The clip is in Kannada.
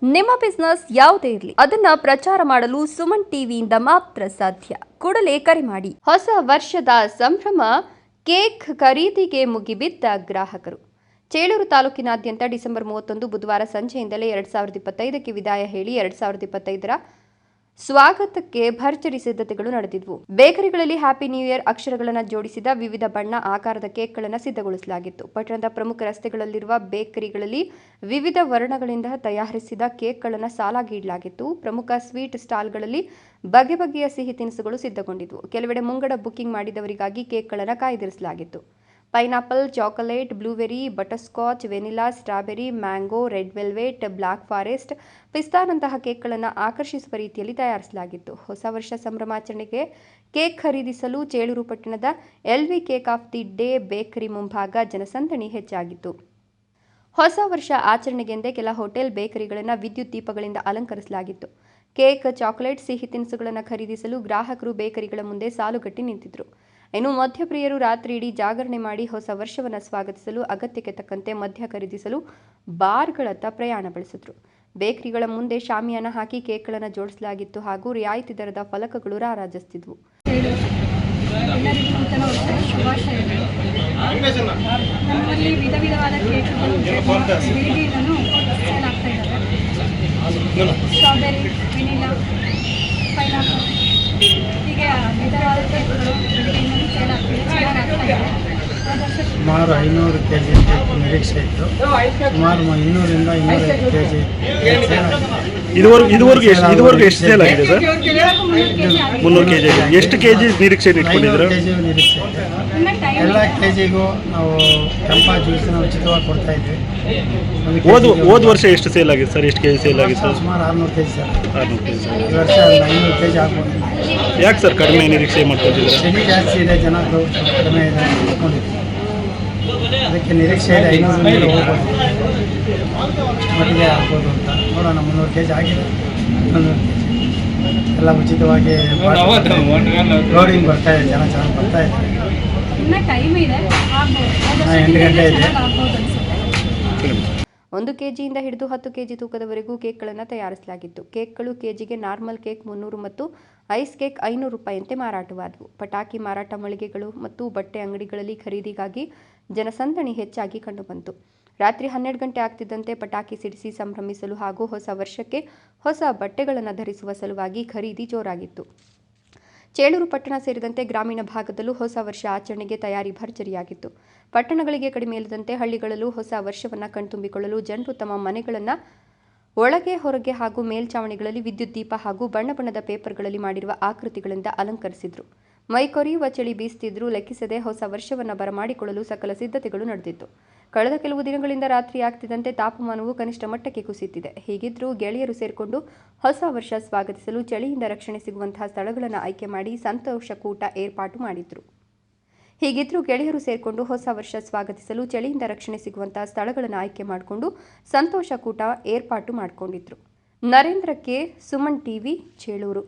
ನಿಮ್ಮ ಬಿಸ್ನೆಸ್ ಯಾವುದೇ ಇರಲಿ ಅದನ್ನ ಪ್ರಚಾರ ಮಾಡಲು ಸುಮನ್ ಟಿವಿಯಿಂದ ಮಾತ್ರ ಸಾಧ್ಯ. ಕೂಡಲೇ ಕರೆ ಮಾಡಿ. ಹೊಸ ವರ್ಷದ ಸಂಭ್ರಮ, ಕೇಕ್ ಖರೀದಿಗೆ ಮುಗಿಬಿದ್ದ ಗ್ರಾಹಕರು. ಚೇಳೂರು ತಾಲೂಕಿನಾದ್ಯಂತ ಡಿಸೆಂಬರ್ 31 ಬುಧವಾರ ಸಂಜೆಯಿಂದಲೇ 2025ಕ್ಕೆ ವಿದಾಯ ಹೇಳಿ 2025ರ ಸ್ವಾಗತಕ್ಕೆ ಭರ್ಜರಿ ಸಿದ್ಧತೆಗಳು ನಡೆದಿದ್ವು. ಬೇಕರಿಗಳಲ್ಲಿ ಹ್ಯಾಪಿ ನ್ಯೂ ಇಯರ್ ಅಕ್ಷರಗಳನ್ನು ಜೋಡಿಸಿದ ವಿವಿಧ ಬಣ್ಣ ಆಕಾರದ ಕೇಕ್ಗಳನ್ನು ಸಿದ್ಧಗೊಳಿಸಲಾಗಿತ್ತು. ಪಟ್ಟಣದ ಪ್ರಮುಖ ರಸ್ತೆಗಳಲ್ಲಿರುವ ಬೇಕರಿಗಳಲ್ಲಿ ವಿವಿಧ ವರ್ಣಗಳಿಂದ ತಯಾರಿಸಿದ ಕೇಕ್ಗಳನ್ನು ಸಾಲಾಗಿ ಇಡಲಾಗಿತ್ತು. ಪ್ರಮುಖ ಸ್ವೀಟ್ ಸ್ಟಾಲ್ಗಳಲ್ಲಿ ಬಗೆ ಬಗೆಯ ಸಿಹಿ ತಿನಿಸುಗಳು ಸಿದ್ಧಗೊಂಡಿದ್ವು. ಕೆಲವೆಡೆ ಮುಂಗಡ ಬುಕಿಂಗ್ ಮಾಡಿದವರಿಗಾಗಿ ಕೇಕ್ಗಳನ್ನು ಕಾಯ್ದಿರಿಸಲಾಗಿತ್ತು. Pineapple, chocolate, blueberry, butterscotch, vanilla, strawberry, mango, red velvet, black forest, ಪಿಸ್ತಾನಂತಹ ಕೇಕ್ಗಳನ್ನು ಆಕರ್ಷಿಸುವ ರೀತಿಯಲ್ಲಿ ತಯಾರಿಸಲಾಗಿತ್ತು. ಹೊಸ ವರ್ಷ ಸಂಭ್ರಮಾಚರಣೆಗೆ ಕೇಕ್ ಖರೀದಿಸಲು ಚೇಳೂರು ಪಟ್ಟಣದ LV cake of the day bakery ಮುಂಭಾಗ ಜನಸಂದಣಿ ಹೆಚ್ಚಾಗಿತ್ತು. ಹೊಸ ವರ್ಷ ಆಚರಣೆಗೆಂದೇ ಕೆಲ ಹೋಟೆಲ್ ಬೇಕರಿಗಳನ್ನು ವಿದ್ಯುತ್ ದೀಪಗಳಿಂದ ಅಲಂಕರಿಸಲಾಗಿತ್ತು. ಕೇಕ್, ಚಾಕೊಲೇಟ್, ಸಿಹಿ ತಿನಿಸುಗಳನ್ನು ಖರೀದಿಸಲು ಗ್ರಾಹಕರು ಬೇಕರಿಗಳ ಮುಂದೆ ಸಾಲುಗಟ್ಟಿ ನಿಂತಿದ್ರು. ಇನ್ನು ಮದ್ಯಪ್ರಿಯರು ರಾತ್ರಿ ಇಡೀ ಜಾಗರಣೆ ಮಾಡಿ ಹೊಸ ವರ್ಷವನ್ನು ಸ್ವಾಗತಿಸಲು ಅಗತ್ಯಕ್ಕೆ ತಕ್ಕಂತೆ ಮದ್ಯ ಖರೀದಿಸಲು ಬಾರ್ಗಳತ್ತ ಪ್ರಯಾಣ ಬೆಳೆಸಿದ್ರು. ಬೇಕರಿಗಳ ಮುಂದೆ ಶಾಮಿಯಾನ ಹಾಕಿ ಕೇಕ್ಗಳನ್ನು ಜೋಡಿಸಲಾಗಿತ್ತು ಹಾಗೂ ರಿಯಾಯಿತಿ ದರದ ಫಲಕಗಳು ರಾರಾಜಿಸುತ್ತಿದ್ವು. ನಮ್ಮಲ್ಲಿ ವಿಧ ವಿಧವಾದ ಕೇಕ್ಗಳು ಬೆಳಿಗ್ಗೆಯನ್ನು ಸೇಲ್ ಆಗ್ತಾ ಇದ್ದಾರೆ. ಸ್ಟ್ರಾಬೆರಿ, ವೆನಿಲಾ, ಪೈನಾಪಲ್ ಹೀಗೆ ವಿಧವಾದ ಕೇಕ್ಗಳು ಬೆಳಿಗ್ಗೆಯಿಂದಲೂ ಸೇಲ್ ಆಗ್ತಿದೆ. ಚೆನ್ನಾಗಿ ಆಗ್ತಾ ಇದೆ. ಸುಮಾರು 500 kg ನಿರೀಕ್ಷೆ ಇತ್ತು. ಸುಮಾರು 200ರಿಂದ 250 kg ಇದುವರೆಗೂ ಎಷ್ಟು ಸೇಲ್ ಆಗಿದೆ ಸರ್? 300 kg. ಎಷ್ಟು kg ನಿರೀಕ್ಷೆ ಇಟ್ಕೊಂಡಿದ್ದೀರಾ? ನಿರೀಕ್ಷೆ ಇದೆ. ಎಲ್ಲ ಕೆಜಿಗೂ ನಾವು ಕೆಂಪಾ ಜ್ಯೂಸನ್ನ ಉಚಿತವಾಗಿ ಕೊಡ್ತಾ ಇದ್ವಿ. ಹೋದ ವರ್ಷ ಎಷ್ಟು ಸೇಲ್ ಆಗಿದೆ ಸರ್? ಎಷ್ಟು kg ಸೇಲ್ ಆಗಿದೆ ಸರ್? ಸುಮಾರು 600 kg ಸರ್. 600 kg. ಈ ವರ್ಷ 500 kg ಆಗ್ಬೋದು. ಯಾಕೆ ಸರ್ ಕಡಿಮೆ ನಿರೀಕ್ಷೆ ಮಾಡ್ಕೊಂಡಿದ್ದೀರಾ? ಚಳಿ ಜಾಸ್ತಿ ಇದೆ, ಜನ ಕಡಿಮೆ ಇದೆ ಅಂದ್ಕೊಂಡಿದ್ವಿ. ಅದಕ್ಕೆ ನಿರೀಕ್ಷೆ ಇದೆ 500 ಹೋಗ್ಬೋದು, ಮಟ್ಟಿಗೆ ಆಗ್ಬೋದು ಅಂತ ನೋಡೋಣ. 300 kg ಆಗಿದೆ. 100 kg ಎಲ್ಲ ಉಚಿತವಾಗಿ ಲೋಡಿಂಗ್ ಬರ್ತಾ ಇದೆ. ಜನ ಚೆನ್ನಾಗಿ ಬರ್ತಾ ಇದೆ. 8 ಗಂಟೆ ಇದೆ. 1 kgಯಿಂದ ಹಿಡಿದು 10 kg ತೂಕದವರೆಗೂ ಕೇಕ್ಗಳನ್ನು ತಯಾರಿಸಲಾಗಿತ್ತು. ಕೇಕ್ಗಳು ಕೆಜಿಗೆ ನಾರ್ಮಲ್ ಕೇಕ್ 300 ಮತ್ತು ಐಸ್ ಕೇಕ್ 500 ರೂಪಾಯಿಯಂತೆ ಮಾರಾಟವಾದವು. ಪಟಾಕಿ ಮಾರಾಟ ಮಳಿಗೆಗಳು ಮತ್ತು ಬಟ್ಟೆ ಅಂಗಡಿಗಳಲ್ಲಿ ಖರೀದಿಗಾಗಿ ಜನಸಂದಣಿ ಹೆಚ್ಚಾಗಿ ಕಂಡುಬಂತು. ರಾತ್ರಿ 12 ಗಂಟೆ ಆಗ್ತಿದ್ದಂತೆ ಪಟಾಕಿ ಸಿಡಿಸಿ ಸಂಭ್ರಮಿಸಲು ಹಾಗೂ ಹೊಸ ವರ್ಷಕ್ಕೆ ಹೊಸ ಬಟ್ಟೆಗಳನ್ನು ಧರಿಸುವ ಸಲುವಾಗಿ ಖರೀದಿ ಜೋರಾಗಿತ್ತು. ಚೇಳೂರು ಪಟ್ಟಣ ಸೇರಿದಂತೆ ಗ್ರಾಮೀಣ ಭಾಗದಲ್ಲೂ ಹೊಸ ವರ್ಷ ಆಚರಣೆಗೆ ತಯಾರಿ ಭರ್ಜರಿಯಾಗಿತ್ತು. ಪಟ್ಟಣಗಳಿಗೆ ಕಡಿಮೆ ಇಲ್ಲದಂತೆ ಹಳ್ಳಿಗಳಲ್ಲೂ ಹೊಸ ವರ್ಷವನ್ನು ಕಣ್ತುಂಬಿಕೊಳ್ಳಲು ಜನರು ತಮ್ಮ ಮನೆಗಳನ್ನು ಒಳಗೆ ಹೊರಗೆ ಹಾಗೂ ಮೇಲ್ಛಾವಣಿಗಳಲ್ಲಿ ವಿದ್ಯುತ್ ದೀಪ ಹಾಗೂ ಬಣ್ಣ ಬಣ್ಣದ ಪೇಪರ್ಗಳಲ್ಲಿ ಮಾಡಿರುವ ಆಕೃತಿಗಳಿಂದ ಅಲಂಕರಿಸಿದ್ರು. ಮೈಕೊರೆಯುವ ಚಳಿ ಬೀಸುತ್ತಿದ್ರೂ ಲೆಕ್ಕಿಸದೆ ಹೊಸ ವರ್ಷವನ್ನು ಬರಮಾಡಿಕೊಳ್ಳಲು ಸಕಲ ಸಿದ್ಧತೆಗಳು ನಡೆದಿತ್ತು. ಕಳೆದ ಕೆಲವು ದಿನಗಳಿಂದ ರಾತ್ರಿ ಆಗ್ತಿದ್ದಂತೆ ತಾಪಮಾನವು ಕನಿಷ್ಠ ಮಟ್ಟಕ್ಕೆ ಕುಸಿಯುತ್ತಿದೆ. ಹೀಗಿದ್ರೂ ಗೆಳೆಯರು ಸೇರಿಕೊಂಡು ಹೊಸ ವರ್ಷ ಸ್ವಾಗತಿಸಲು ಚಳಿಯಿಂದ ರಕ್ಷಣೆ ಸಿಗುವಂತಹ ಸ್ಥಳಗಳನ್ನು ಆಯ್ಕೆ ಮಾಡಿ ಸಂತೋಷ ಕೂಟ ಏರ್ಪಾಟು ಮಾಡಿದ್ರು. Narendra K, Suman TV, Chelur.